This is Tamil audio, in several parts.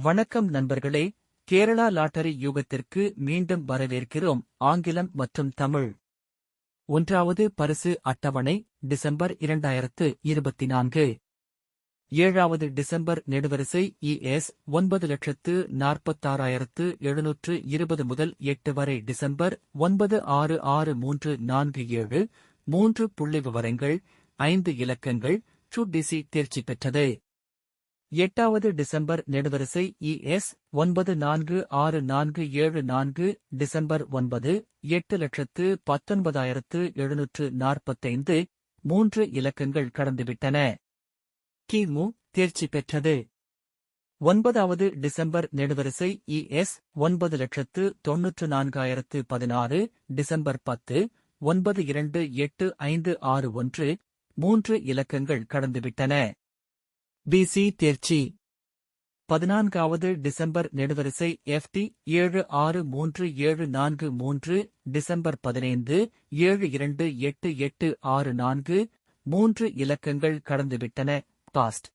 வணக்கம் நண்பர்களே, கேரளா லாட்டரி யூகத்திற்கு மீண்டும் வரவேற்கிறோம். ஆங்கிலம் மற்றும் தமிழ். 1வது பரிசு அட்டவணை டிசம்பர் 2024. 7வது டிசம்பர் நெடுவரிசை ES 9,46,720 முதல் 8 வரை டிசம்பர் 966347. 3 புள்ளிவிவரங்கள், 5 இலக்கங்கள். டிசி தேர்ச்சி பெற்றது. 8வது டிசம்பர் நெடுவரிசை ES 946474. டிசம்பர் 9, 8,19,745. 3 இலக்கங்கள் கடந்துவிட்டன. கிமு தேர்ச்சி பெற்றது. 9வது டிசம்பர் நெடுவரிசை ES 9,94,016. டிசம்பர் 10, 928561. 3 இலக்கங்கள் கடந்துவிட்டன. பிசி தேர்ச்சி. 14வது டிசம்பர் நெடுவரிசை FT 763743. டிசம்பர் 15, 728864. 3 இலக்கங்கள் கடந்துவிட்டன. பாஸ்ட்.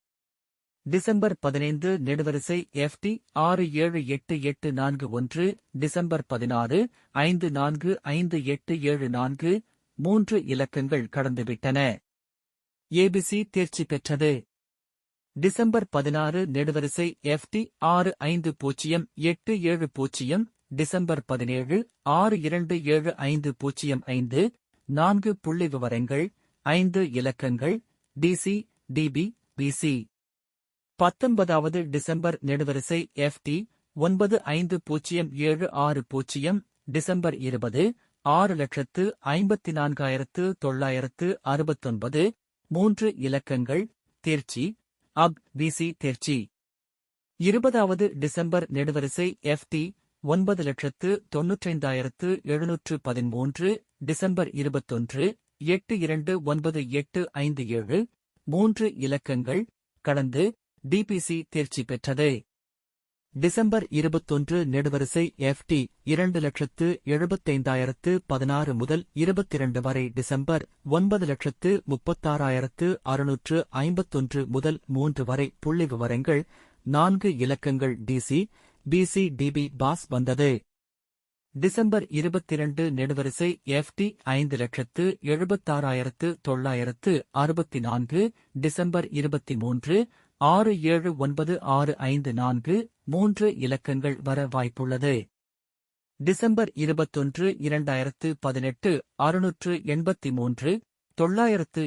டிசம்பர் 15 நெடுவரிசை FT 678841. டிசம்பர் 16, 545874. 3 இலக்கங்கள் கடந்துவிட்டன. ஏபிசி தேர்ச்சி பெற்றது. டிசம்பர் 16 நெடுவரிசை FT 650870. டிசம்பர் 17, 627505. 4 புள்ளிவிவரங்கள், 5 இலக்கங்கள். DC, DB, BC. 19வது டிசம்பர் நெடுவரிசை FT 950760. டிசம்பர் 20, 6,54,969. 3 இலக்கங்கள். தேர்ச்சி. அப் பிசி தேர்ச்சி. 20வது டிசம்பர் நெடுவரிசை FT 9,95,713. டிசம்பர் 21, 829857. 3 இலக்கங்கள். கடந்து. டிபிசி தேர்ச்சி பெற்றது. டிசம்பர் 21 நெடுவரிசை FT 2,75,016 முதல் 22 வரை டிசம்பர் 9,36,651 முதல் 3 வரை புள்ளிவிவரங்கள். 4 இலக்கங்கள். DC, BC, DB பாஸ் வந்தது. டிசம்பர் 22 நெடுவரிசை FT 5,76,964. டிசம்பர் 23, 679654. 3 இலக்கங்கள் வர வாய்ப்புள்ளது. டிசம்பர் 21 2018 683 980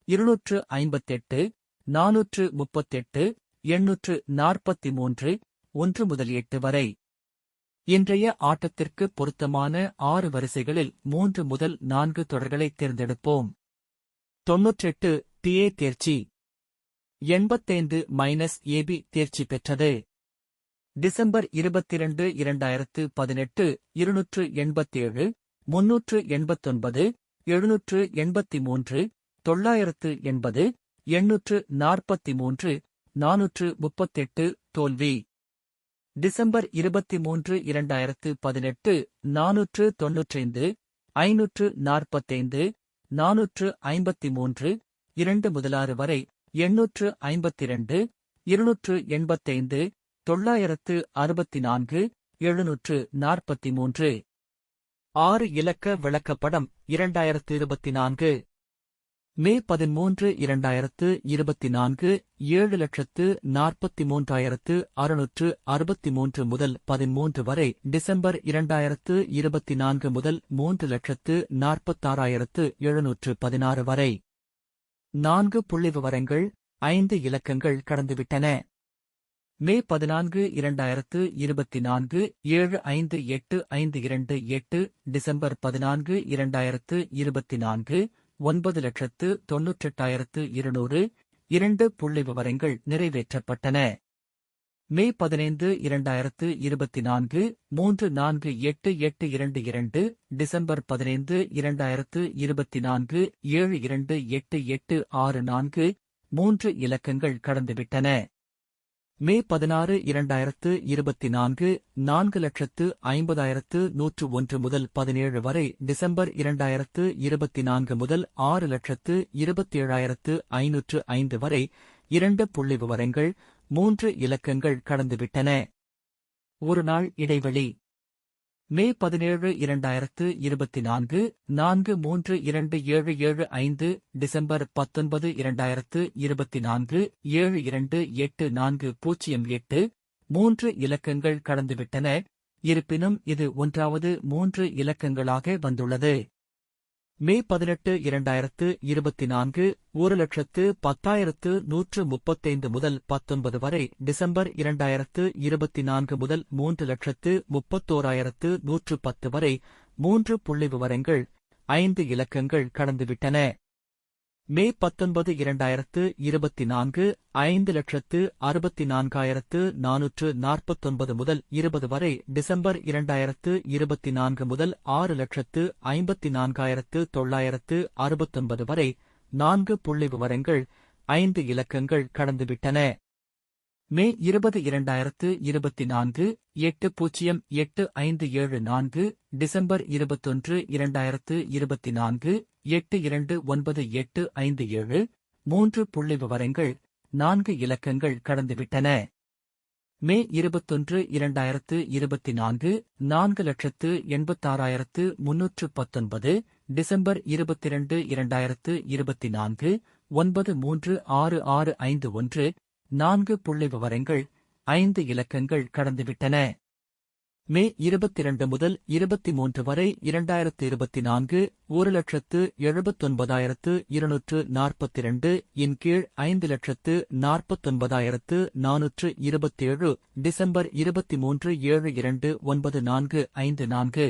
258 438 843. 1 முதல் 8 வரை. இன்றைய ஆட்டத்திற்கு பொருத்தமான 6 வரிசைகளில் 3 முதல் 4 தொடர்களை தேர்ந்தெடுப்போம். 98 TA தேர்ச்சி. 85-AB தேர்ச்சி பெற்றது. டிசம்பர் 22 2018 287 389 783 980 843 438. தோல்வி. டிசம்பர் 23 2018 495 545 453. 2 முதல் 6 வரை 852 285 964 743. 6 இலக்க விளக்கப்படம் 2024. மே 13 2024 7,43,663 முதல் 13 வரை. டிசம்பர் 2024 முதல் 3,46,716 வரை. 4 புள்ளிவிவரங்கள், 5 இலக்கங்கள் கடந்துவிட்டன. மே 14 2024 758528. டிசம்பர் 14 2024 9,98,200. 2 புள்ளிவிவரங்கள் நிறைவேற்றப்பட்டன. மே 15 2024 3488822. டிசம்பர் 15 2024 728864. 3 இலக்கங்கள் கடந்துவிட்டன. மே 16 2024 4,50,101 முதல் 17 வரை. டிசம்பர் 2024 முதல் 6,27,505 வரை. 2 புள்ளிவிவரங்கள், 3 இலக்கங்கள் கடந்துவிட்டன. ஒரு நாள் இடைவெளி. மே 17 2024 4322775 டிசம்பர் 19 2024 728408 3 இலக்கங்கள் கடந்துவிட்டன. இருப்பினும் இது 1வது 3 இலக்கங்களாக வந்துள்ளது. மே 18 2024 1,10,135 முதல் 19 வரை. டிசம்பர் 2024 முதல் 3,31,110 வரை. 3 புள்ளிவிவரங்கள். 5 இலக்கங்கள் கடந்துவிட்டன. மே 19 2024 5,64,449 முதல் 20 வரை. டிசம்பர் 2024 முதல் 6,54,969 வரை. 4 புள்ளிவிவரங்கள். 5 இலக்கங்கள் கடந்துவிட்டன. மே 20 2024 808,574 டிசம்பர் 21 2024 829857 3 புள்ளிவிவரங்கள். 4 இலக்கங்கள் கடந்துவிட்டன. மே 21 2024 4,86,319 டிசம்பர் 22 2024 936651 4 புள்ளிவிவரங்கள். 5 இலக்கங்கள் கடந்துவிட்டன. மே 22 முதல் 23 வரை. 2024 1,79,242 இன் கீழ் 5,49,427 டிசம்பர் 23 729454.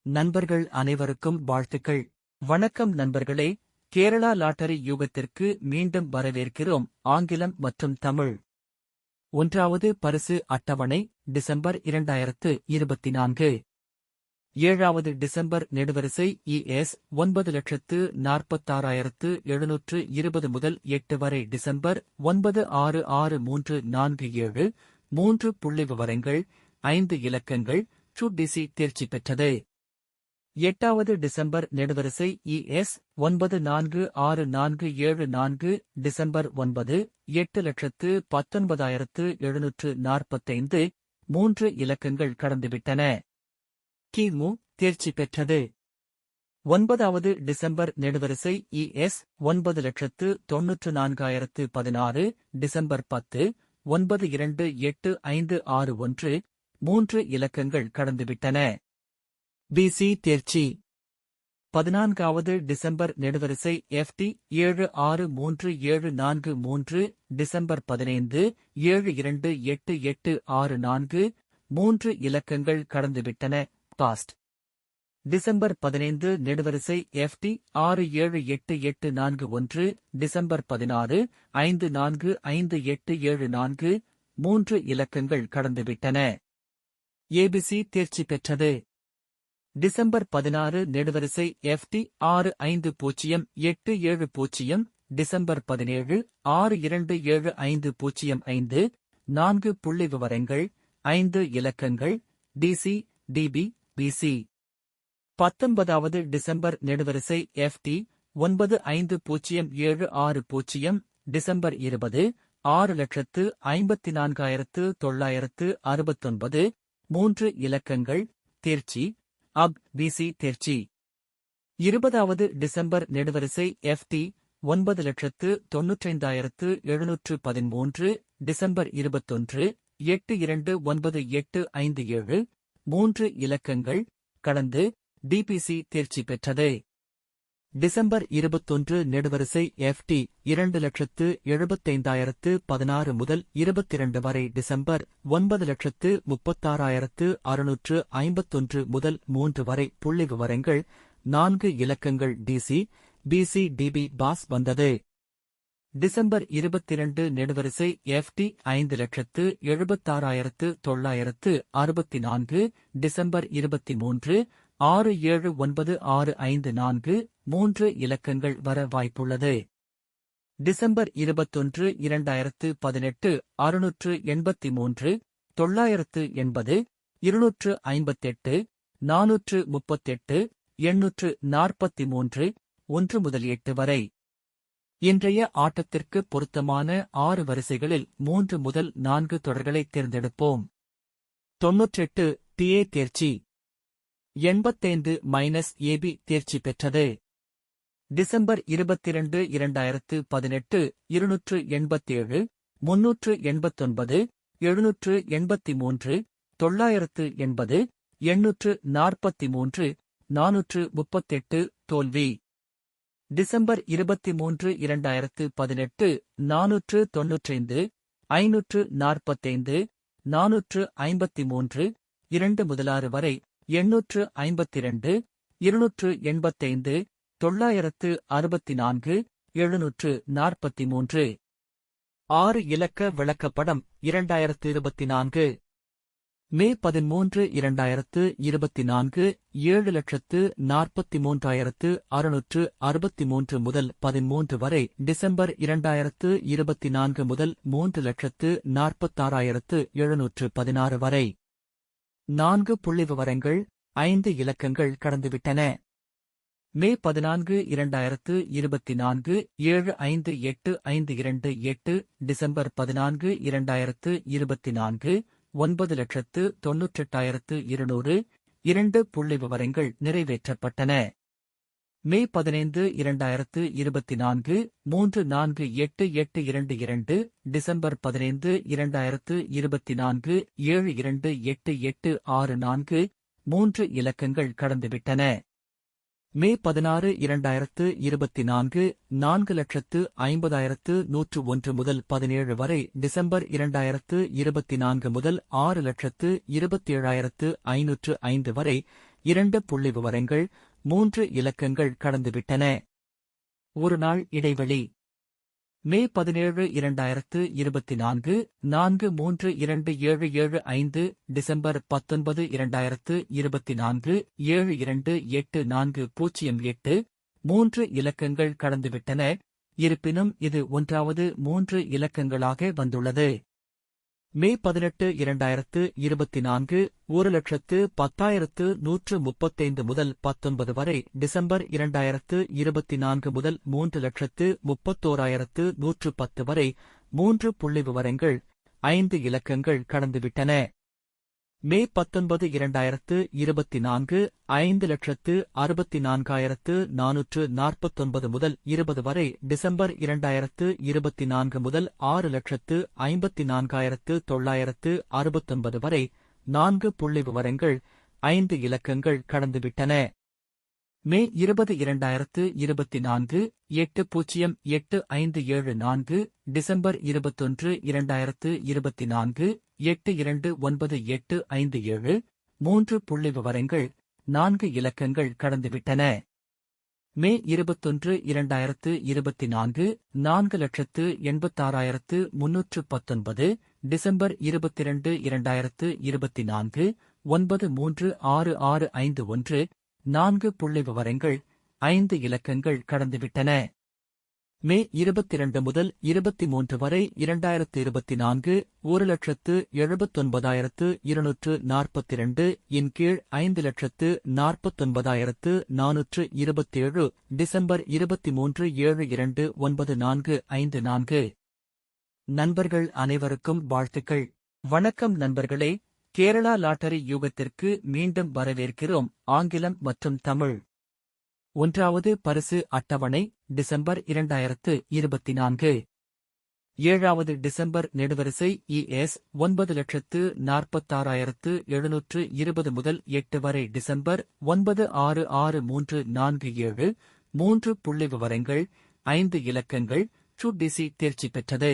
நண்பர்கள் அனைவருக்கும் வாழ்த்துக்கள். வணக்கம் நண்பர்களே. கேரளா லாட்டரி யூகத்திற்கு மீண்டும் வரவேற்கிறோம். ஆங்கிலம் மற்றும் தமிழ். 1வது பரிசு அட்டவணை டிசம்பர் 2024. 7வது டிசம்பர் நெடுவரிசை ES 9,46,720 முதல் 8 வரை. டிசம்பர் 966347 3 புள்ளிவிவரங்கள். 5 இலக்கங்கள். டிசி தேர்ச்சி பெற்றது. 8வது டிசம்பர் நெடுவரிசை ES 946474 டிசம்பர் 9 8,19,745 3 இலக்கங்கள் கடந்துவிட்டன. கிமு தேர்ச்சி பெற்றது. 9வது டிசம்பர் நெடுவரிசை ES 9,94,016 டிசம்பர் 10 928561 3 இலக்கங்கள் கடந்துவிட்டன. பிசி தேர்ச்சி. 14வது டிசம்பர் நெடுவரிசை FT 763743 டிசம்பர் 15 728864 3 இலக்கங்கள் கடந்துவிட்டன. பாஸ்ட். டிசம்பர் 15 நெடுவரிசை FT 678841 டிசம்பர் 16 545874 3 இலக்கங்கள் கடந்துவிட்டன. ஏபிசி தேர்ச்சி பெற்றது. டிசம்பர் 16 நெடுவரிசை FT 650870 டிசம்பர் 17 627505 4 புள்ளிவிவரங்கள். 5 இலக்கங்கள். DC DB BC. 19வது டிசம்பர் நெடுவரிசை FT 950760 டிசம்பர் 20 6,54,969 3 இலக்கங்கள். தேர்ச்சி. அப் பிசி தேர்ச்சி. 20வது டிசம்பர் நெடுவரிசை FT 9,95,713 டிசம்பர் 21 829857 3 இலக்கங்கள். கடந்து. டிபிசி தேர்ச்சி பெற்றது. டிசம்பர் 21 நெடுவரிசை FT 2,75,016 முதல் 22 வரை. டிசம்பர் 9,36,651 முதல் 3 வரை. புள்ளிவிவரங்கள். 4 இலக்கங்கள். DC BC DB பாஸ் வந்தது. டிசம்பர் 22 நெடுவரிசை FT 5,76,964 டிசம்பர் 23 679654 3 இலக்கங்கள் வர வாய்ப்புள்ளது. டிசம்பர் 21 2018 683 980 258 438 843 1 முதல் 8 வரை. இன்றைய ஆட்டத்திற்கு பொருத்தமான 6 வரிசைகளில் 3 முதல் 4 தொடர்களைத் தேர்ந்தெடுப்போம். 98 TA தேர்ச்சி. 85 AB தேர்ச்சி பெற்றது. டிசம்பர் 22 2018 287 389 783 980 843 438 தோல்வி. டிசம்பர் 23 2018 495 545 453 2 முதல் 6 வரை 852 285 964 743. 6 இலக்க விளக்கப்படம் 2024. மே 13 2024 7,43,663 முதல் 13 வரை. டிசம்பர் 2024 முதல் 3,46,716 வரை. 4 புள்ளிவிவரங்கள் 5 இலக்கங்கள் கடந்துவிட்டன. மே 14 2024 7,58,528. டிசம்பர் 14 2024 9,98,200. 2 புள்ளிவிவரங்கள் நிறைவேற்றப்பட்டன. மே 15 2024 3,48,822. டிசம்பர் 15 2024 7,28,864. 3 இலக்கங்கள் கடந்துவிட்டன. மே 16 2024 4,50,101 முதல் 17 வரை. டிசம்பர் 2024 முதல் 6,27,505 வரை. 2 புள்ளிவிவரங்கள் 3 இலக்கங்கள் கடந்துவிட்டன. ஒரு நாள் இடைவெளி. மே 17 2024 4,32,775. டிசம்பர் 19 2024 7,28,408. 3 இலக்கங்கள் கடந்துவிட்டன. இருப்பினும் இது 1வது 3 இலக்கங்களாக வந்துள்ளது. மே 18 2024 1,10,135 முதல் 19 வரை. டிசம்பர் 2024 முதல் 3,31,110 வரை. 3 புள்ளிவிவரங்கள் 5 இலக்கங்கள் கடந்துவிட்டன. மே 19 2024 5,64,449 முதல் 20 வரை. டிசம்பர் 2024 முதல் 6,54,969 வரை. 4 புள்ளிவிவரங்கள் 5 இலக்கங்கள் கடந்துவிட்டன. மே 20 2024 8,08,574. டிசம்பர் 21 2024 8,29,857. 3 புள்ளிவிவரங்கள் 4 இலக்கங்கள் கடந்துவிட்டன. மே 21 2024 4,86,319. டிசம்பர் 22 2024 9,36,651. 4 புள்ளிவிவரங்கள் 5 இலக்கங்கள் கடந்துவிட்டன. மே 22 முதல் 23 வரை. 2024 1,79,242 இன் கீழ் 5,49,427. டிசம்பர் 23 729454. நண்பர்கள் அனைவருக்கும் வாழ்த்துக்கள். வணக்கம் நண்பர்களே. கேரளா லாட்டரி யூகத்திற்கு மீண்டும் வரவேற்கிறோம். ஆங்கிலம் மற்றும் தமிழ். 1வது பரிசு அட்டவணை டிசம்பர் 2024. 7வது டிசம்பர் நெடுவரிசை ES 9,46,720 முதல் 8 வரை. டிசம்பர் 9,66,347. 3 புள்ளிவிவரங்கள் 5 இலக்கங்கள். DC தேர்ச்சி பெற்றது.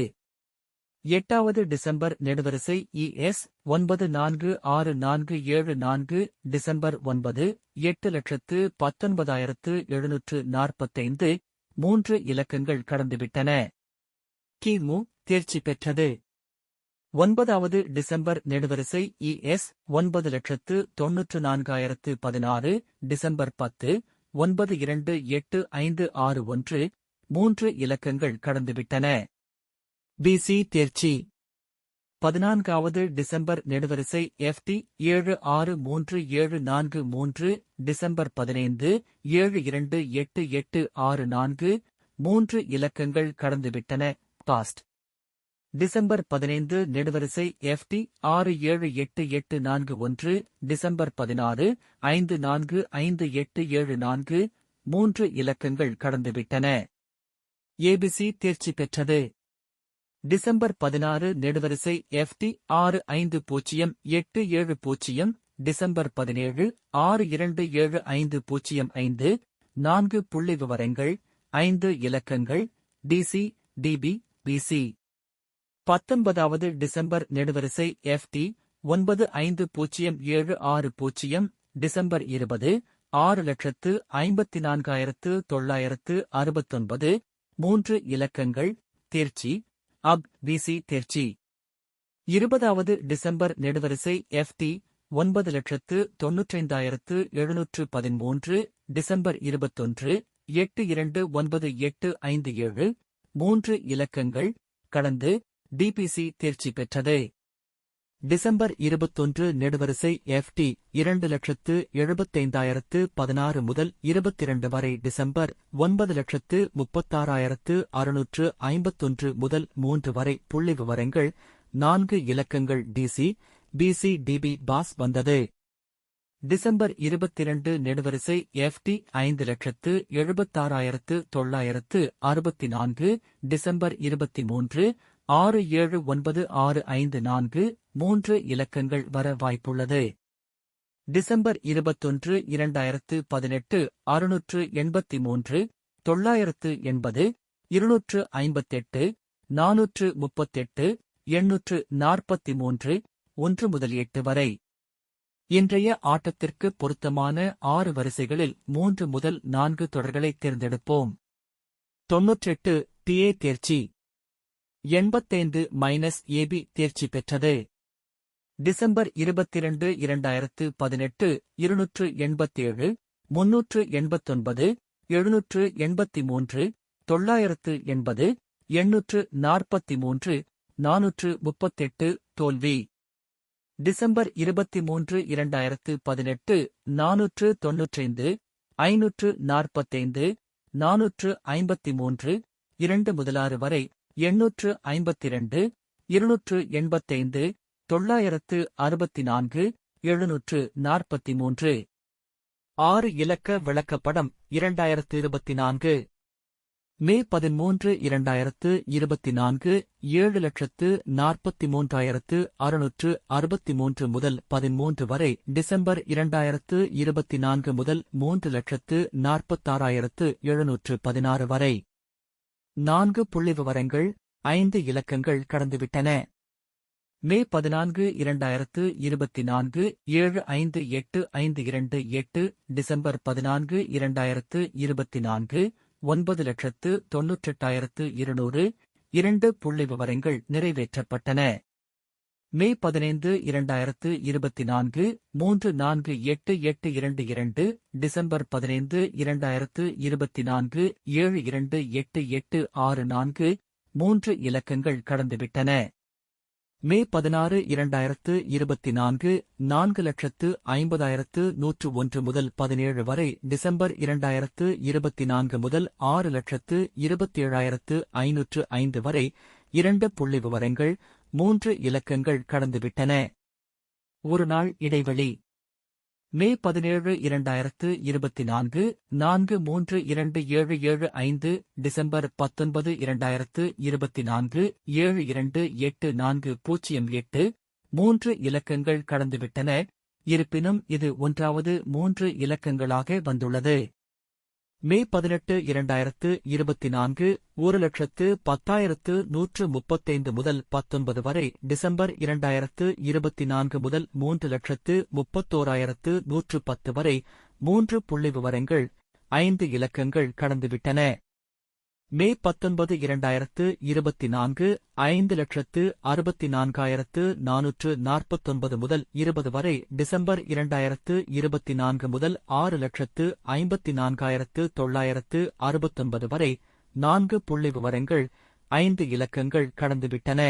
8வது டிசம்பர் நெடுவரிசை ES 9,46,474. டிசம்பர் 9 8,19,745. 3 இலக்கங்கள் கடந்துவிட்டன. கிமு தேர்ச்சி பெற்றது. 9வது டிசம்பர் நெடுவரிசை ES 9,94,016. டிசம்பர் 10 928561. 3 இலக்கங்கள் கடந்துவிட்டன. BC தேர்ச்சி. 14வது டிசம்பர் நெடுவரிசை FT 763,743. டிசம்பர் 15 728864. 3 இலக்கங்கள் கடந்துவிட்டன. பாஸ்ட். டிசம்பர் 15 நெடுவரிசை FT 678841. டிசம்பர் 16 545874. 3 இலக்கங்கள் கடந்துவிட்டன. ABC தேர்ச்சி பெற்றது. டிசம்பர் 16 நெடுவரிசை FT 650870. டிசம்பர் 17 627505. 4 புள்ளிவிவரங்கள், 5 இலக்கங்கள். DC, DB, BC. 19வது டிசம்பர் நெடுவரிசை FT 950760. டிசம்பர் 20 6,54,969. 3 இலக்கங்கள். தேர்ச்சி. AB, BC தேர்ச்சி. 20வது டிசம்பர் நெடுவரிசை FT 9,95,713. டிசம்பர் 21 829857. 3 இலக்கங்கள். கடந்து. DPC தேர்ச்சி பெற்றது. டிசம்பர் 21 நெடுவரிசை FT 2,75,016 முதல் 22 வரை. டிசம்பர் 9,36,651 முதல் 3 வரை. புள்ளிவிவரங்கள். 4 இலக்கங்கள். DC, BC, DB, பாஸ் வந்தது. டிசம்பர் 22 நெடுவரிசை FT 5,76,964. டிசம்பர் 23 679654. 3 இலக்கங்கள் வர வாய்ப்புள்ளது. டிசம்பர் 21 2018 683 980 258 438 843. 1 முதல் 8 வரை. இன்றைய ஆட்டத்திற்கு பொருத்தமான 6 வரிசைகளில் 3 முதல் 4 தொடர்களைத் தேர்ந்தெடுப்போம். 98 TA தேர்ச்சி. 85-AB தேர்ச்சி பெற்றது. டிசம்பர் 22 2018 287 389 783 980 843 438. தோல்வி. டிசம்பர் 23 2018 495 545 453. 2 முதல் 6 வரை. 852 285 964 743. 6 இலக்க விளக்கப்படம் 2024. மே 13 2024 7,43,663 முதல் 13 வரை. டிசம்பர் 2024 முதல் 3,46,716 வரை. 4 புள்ளிவிவரங்கள், 5 இலக்கங்கள் கடந்துவிட்டன. மே 14 2024 758528. டிசம்பர் 14 2024 9,98,200. 2 புள்ளிவிவரங்கள் நிறைவேற்றப்பட்டன. மே 15 2024 3488822. டிசம்பர் 15 2024 728864. 3 இலக்கங்கள் கடந்துவிட்டன. மே 16 2024 4,50,101 முதல் 17 வரை. டிசம்பர் 2024 முதல் 6,27,505 வரை. 2 புள்ளிவிவரங்கள், 3 இலக்கங்கள் கடந்துவிட்டன. ஒரு நாள் இடைவெளி. மே 17 2024 4,32,775. டிசம்பர் 19 2024 72,84,08. 3 இலக்கங்கள் கடந்துவிட்டன. இருப்பினும் இது 1வது 3 இலக்கங்களாக வந்துள்ளது. மே 18 2024 1,10,135 முதல் 19 வரை. டிசம்பர் 2024 முதல் 3,31,110 வரை. 3 புள்ளிவிவரங்கள், 5 இலக்கங்கள் கடந்துவிட்டன. மே 19 2024 5,64,449 முதல் 20 வரை. டிசம்பர் 2024 முதல் 6,54,969 வரை. 4 புள்ளிவிவரங்கள், 5 இலக்கங்கள் கடந்துவிட்டன.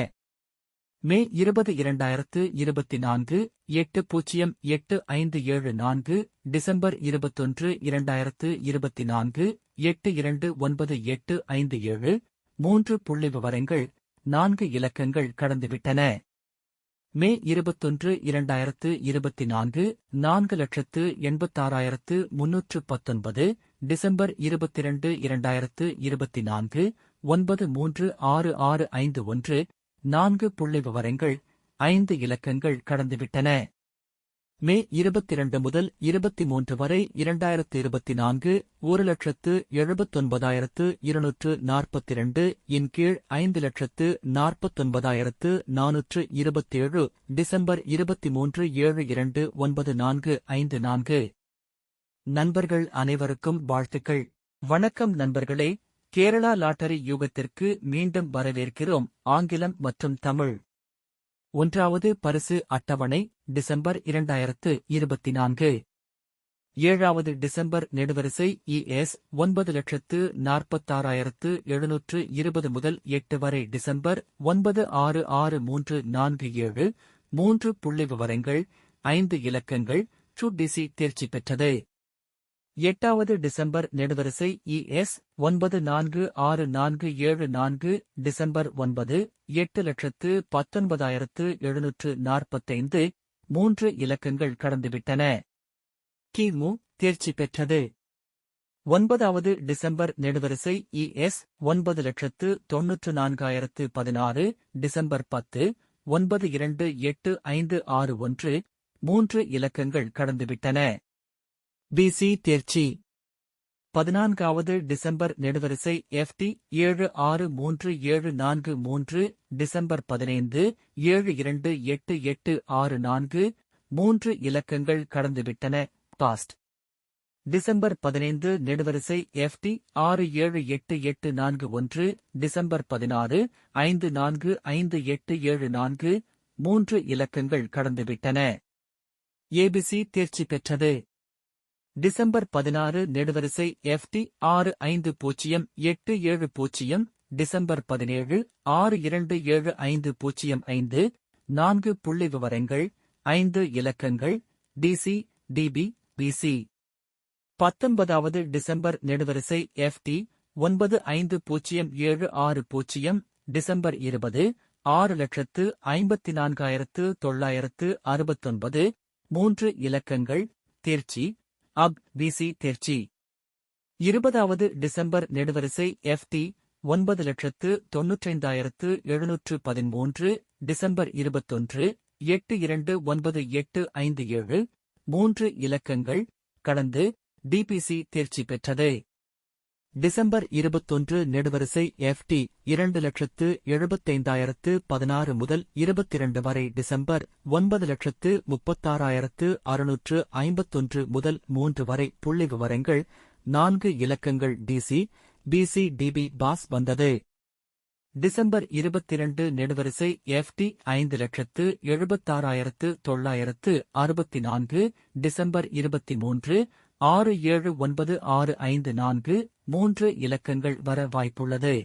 மே 20 2024 808574 டிசம்பர் 21 2024 829857 3 புள்ளிவிவரங்கள் 4 இலக்கங்கள் கடந்துவிட்டன. மே 21 2024 4,86,319 டிசம்பர் 22 2024 936651 4 புள்ளிவிவரங்கள் 5 இலக்கங்கள் கடந்துவிட்டன. மே 22 முதல் 23 வரை 2024 1,79,242 இன் கீழ் 5,49,427 டிசம்பர் 23/7/29454. நண்பர்கள் அனைவருக்கும் வாழ்த்துக்கள். வணக்கம் நண்பர்களே, கேரளா லாட்டரி யூகத்திற்கு மீண்டும் வரவேற்கிறோம். ஆங்கிலம் மற்றும் தமிழ். 1வது பரிசு அட்டவணை டிசம்பர் 2024. 7வது டிசம்பர் நெடுவரிசை ES 9,46,720 முதல் 8 வரை டிசம்பர் 966347 3 புள்ளிவிவரங்கள் 5 இலக்கங்கள் டிசி தேர்ச்சி பெற்றது. 8வது டிசம்பர் நெடுவரிசை ES 946474 டிசம்பர் 9 8,19,745 3 இலக்கங்கள் கடந்துவிட்டன. கிமு தேர்ச்சி பெற்றது. 9வது டிசம்பர் நெடுவரிசை ES 9,94,016 டிசம்பர் 10 928561 3 இலக்கங்கள் கடந்துவிட்டன. BC தேர்ச்சி. 14வது டிசம்பர் நெடுவரிசை FT 763743 டிசம்பர் 15 728864 3 இலக்கங்கள் கடந்துவிட்டன. பாஸ்ட். டிசம்பர் 15 நெடுவரிசை FT 678841 டிசம்பர் 16 545874 3 இலக்கங்கள் கடந்துவிட்டன. ABC தேர்ச்சி பெற்றது. டிசம்பர் 16 நெடுவரிசை FT 650870 டிசம்பர் 17 627505 4 புள்ளிவிவரங்கள் 5 இலக்கங்கள் DC DB BC. 19வது டிசம்பர் நெடுவரிசை FT 950760 டிசம்பர் 20 6,54,969 3 இலக்கங்கள் தேர்ச்சி. BC தேர்ச்சி. 20வது டிசம்பர் நெடுவரிசை FT 9,95,713 டிசம்பர் 21 829857 3 இலக்கங்கள் கடந்து DPC தேர்ச்சி பெற்றது. டிசம்பர் 21 நெடுவரிசை FT 2,75,016 முதல் 22 வரை டிசம்பர் 9,36,651 முதல் 3 வரை புள்ளிவிவரங்கள் 4 இலக்கங்கள் DC BC DB பாஸ் வந்தது. டிசம்பர் 22 நெடுவரிசை FT 5,76,964 டிசம்பர் 23 679654 3 இலக்கங்கள் வர வாய்ப்புள்ளது.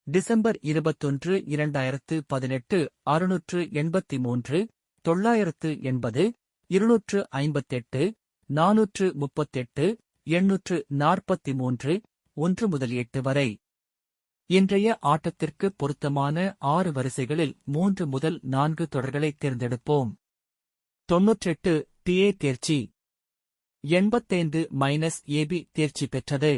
டிசம்பர் 21 2018 683 980 258 438 843 1 முதல் 8 வரை. இன்றைய ஆட்டத்திற்கு பொருத்தமான 6 வரிசைகளில் 3 முதல் 4 தொடர்களை தேர்ந்தெடுப்போம். 98 TA தேர்ச்சி. 85-AB தேர்ச்சி பெற்றது.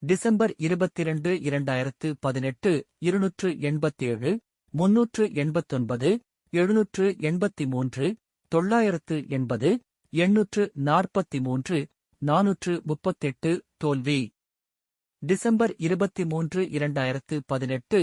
டிசம்பர் 22 2018 287 389 783 980 843 438 தோல்வி. டிசம்பர் 23 2018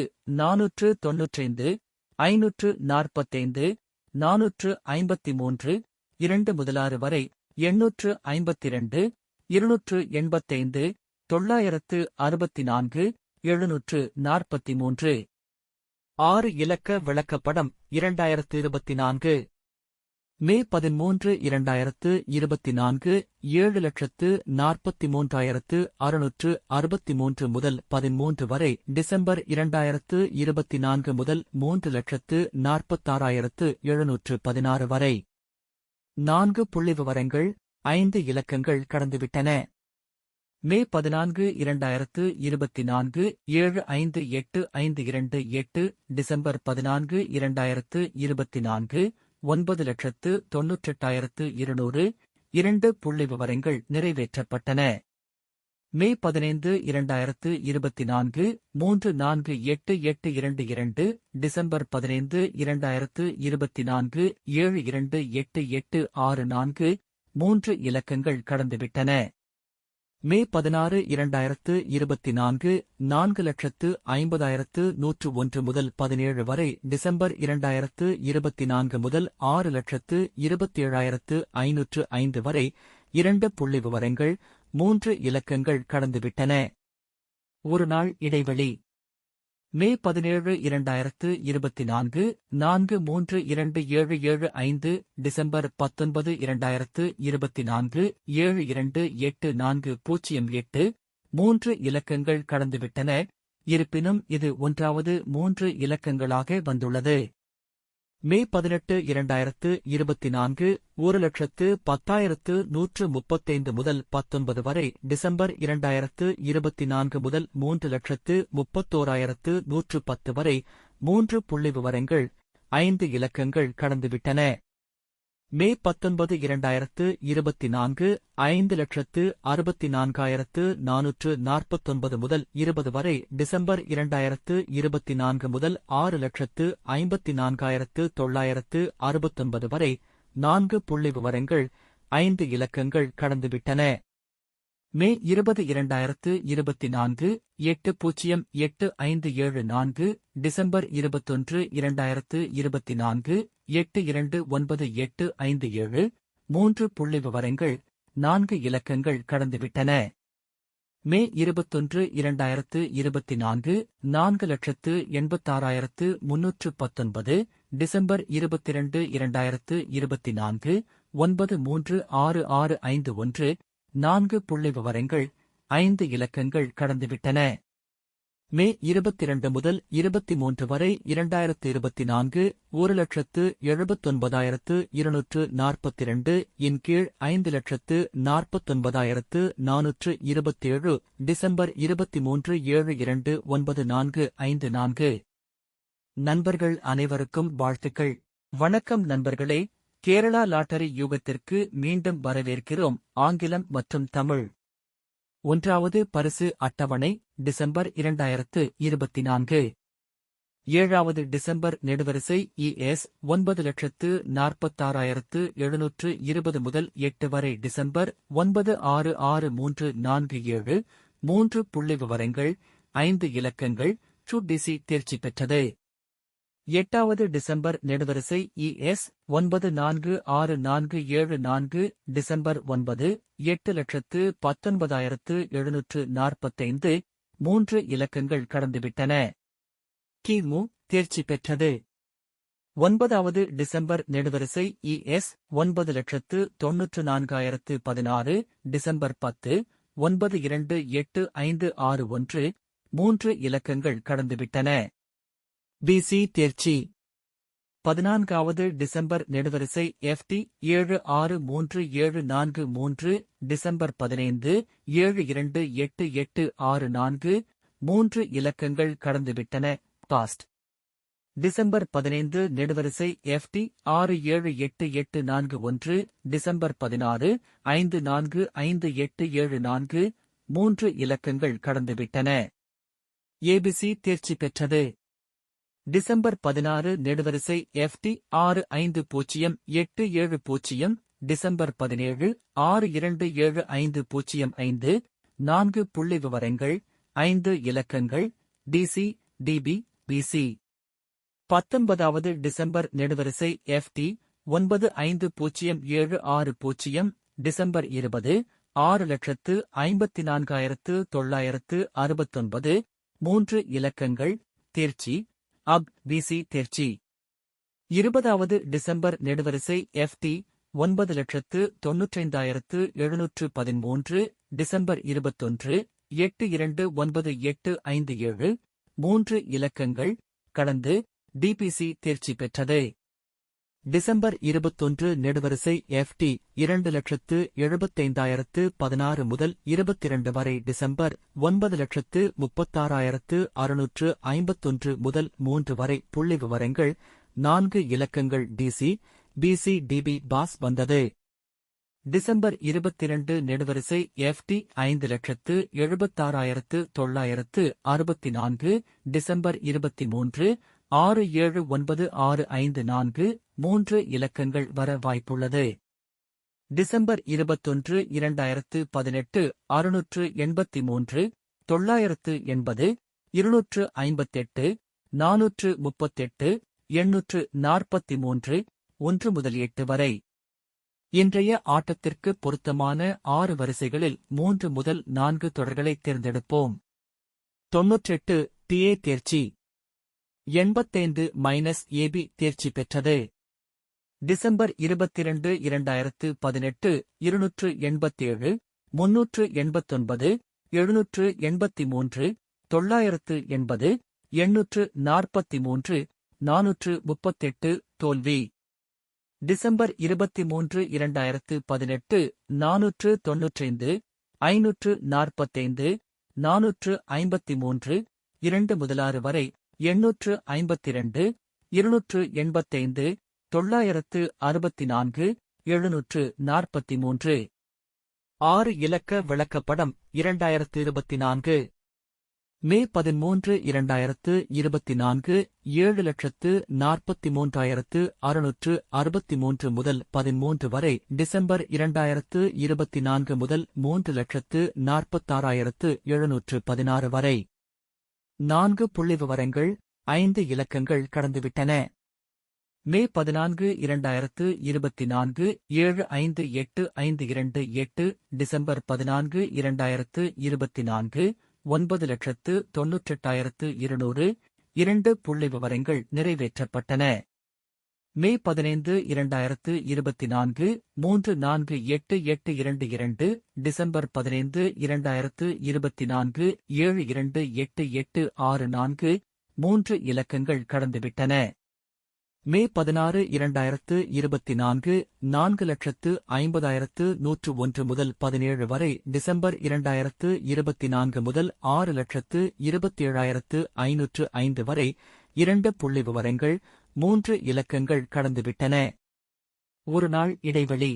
495 545 453 2 முதல் 6 வரை 852 285 964 743. 6 இலக்க விளக்கப்படம் 2024. மே 13 2024 7,43,663 முதல் 13 வரை. டிசம்பர் 2024 முதல் 3,46,716 வரை. 4 புள்ளிவிவரங்கள், 5 இலக்கங்கள் கடந்துவிட்டன. மே 14 2024 758,528. டிசம்பர் 14 2024 9,98,200. 2 புள்ளிவிவரங்கள் நிறைவேற்றப்பட்டன. மே 15 2024 348,822. டிசம்பர் 15 2024 72,88,64. 3 இலக்கங்கள் கடந்துவிட்டன. மே 16 2024 4,50,101 முதல் 17 வரை. டிசம்பர் 2024 முதல் 6,27,505 வரை. 2 புள்ளிவிவரங்கள், 3 இலக்கங்கள் கடந்துவிட்டன. ஒரு நாள் இடைவெளி. மே 17 2024 4,32,775. டிசம்பர் 19 2024 72,84,08. 3 இலக்கங்கள் கடந்துவிட்டன. இருப்பினும் இது 1வது 3 இலக்கங்களாக வந்துள்ளது. மே 18 2024 1,10,135 முதல் 19 வரை. டிசம்பர் 2024 முதல் 3,31,110 வரை. 3 புள்ளிவிவரங்கள், 5 இலக்கங்கள் கடந்துவிட்டன. மே 19 2024 5,64,449 முதல் 20 வரை. டிசம்பர் 2024 முதல் 6,54,969 வரை. 4 புள்ளிவிவரங்கள், 5 இலக்கங்கள் கடந்துவிட்டன. மே 20 2024 8,08,574. டிசம்பர் 21 2024 8,29,857. 3 புள்ளிவிவரங்கள், 4 இலக்கங்கள் கடந்துவிட்டன. மே 21 2024 4,86,319. டிசம்பர் 22 2024 9,36,651. 4 புள்ளிவிவரங்கள், 5 இலக்கங்கள் கடந்துவிட்டன. மே 22 முதல் 23 வரை. 2024 1,79,242 இன் கீழ் 5,49,427. டிசம்பர் 23 72,94,54. நண்பர்கள் அனைவருக்கும் வாழ்த்துக்கள். வணக்கம் நண்பர்களே, கேரளா லாட்டரி யூகத்திற்கு மீண்டும் வரவேற்கிறோம். ஆங்கிலம் மற்றும் தமிழ். 1வது பரிசு அட்டவணை டிசம்பர் 2024. 7வது டிசம்பர் நெடுவரிசை ES 9,46,720 முதல் 8 வரை. டிசம்பர் 966347. 3 புள்ளிவிவரங்கள், 5 இலக்கங்கள். டிசி தேர்ச்சி பெற்றது. 8வது டிசம்பர் நெடுவரிசை ES 946474. டிசம்பர் 9 8,19,745. 3 இலக்கங்கள் கடந்துவிட்டன. கிமு தேர்ச்சி பெற்றது. 9வது டிசம்பர் நெடுவரிசை ES 9,94,016. டிசம்பர் 10 928561. 3 இலக்கங்கள் கடந்துவிட்டன. பிசி தேர்ச்சி. 14வது டிசம்பர் நெடுவரிசை FT 763743. டிசம்பர் 15 728864. 3 இலக்கங்கள் கடந்துவிட்டன. பாஸ்ட். டிசம்பர் 15 நெடுவரிசை FT 678841. டிசம்பர் 16 545874. 3 இலக்கங்கள் கடந்துவிட்டன. ஏபிசி தேர்ச்சி பெற்றது. டிசம்பர் 16 நெடுவரிசை FT 650870. டிசம்பர் 17 627505. 4 புள்ளிவிவரங்கள், 5 இலக்கங்கள். DC DP PC. 19வது டிசம்பர் நெடுவரிசை FT 950760. டிசம்பர் 20 6,54,969. 3 இலக்கங்கள். தேர்ச்சி. பிசி தேர்ச்சி. 20வது டிசம்பர் நெடுவரிசை FT 9,95,713 டிசம்பர் 21 829857 3 இலக்கங்கள் கடந்து DPC தேர்ச்சி பெற்றது. டிசம்பர் 21 நெடுவரிசை FT 2,75,016 முதல் 22 வரை டிசம்பர் 9,36,651 முதல் 3 வரை புள்ளி விவரங்கள் 4 இலக்கங்கள் DC, BC, DB பாஸ் வந்தது. டிசம்பர் 22 நெடுவரிசை FT 5,76,964 டிசம்பர் 23 679,654 3 இலக்கங்கள் வர வாய்ப்புள்ளது. டிசம்பர் 21 2018 683 980 258 438 843 1 முதல் 8 வரை. இன்றைய ஆட்டத்திற்கு பொருத்தமான 6 வரிசைகளில் 3 முதல் 4 தொடர்களை தேர்ந்தெடுப்போம். 98 TA தேர்ச்சி. 85-AB தேர்ச்சி பெற்றது. டிசம்பர் 22 2018 287 389 783 980 843 438 தோல்வி. டிசம்பர் 23 2018 495 545 453 2 முதல் 6 வரை 852 285 964 743. 6 இலக்க விளக்கப்படம் 2024. மே 13 2024 7,43,663 முதல் 13 வரை டிசம்பர் 2024 முதல் 3,46,716 வரை 4 புள்ளிவிவரங்கள் 5 இலக்கங்கள் கடந்துவிட்டன. மே 14 2024 7,58,528 டிசம்பர் 14 2024 9,98,200 2 புள்ளிவிவரங்கள் நிறைவேற்றப்பட்டன. மே 15 2024 348,822 டிசம்பர் 15 2024 728,864 3 இலக்கங்கள் கடந்துவிட்டன. மே 16 2024 4,50,101 முதல் 17 வரை டிசம்பர் 2024 முதல் 6,27,505 வரை 2 புள்ளிவிவரங்கள் 3 இலக்கங்கள் கடந்துவிட்டன. ஒரு நாள் இடைவெளி.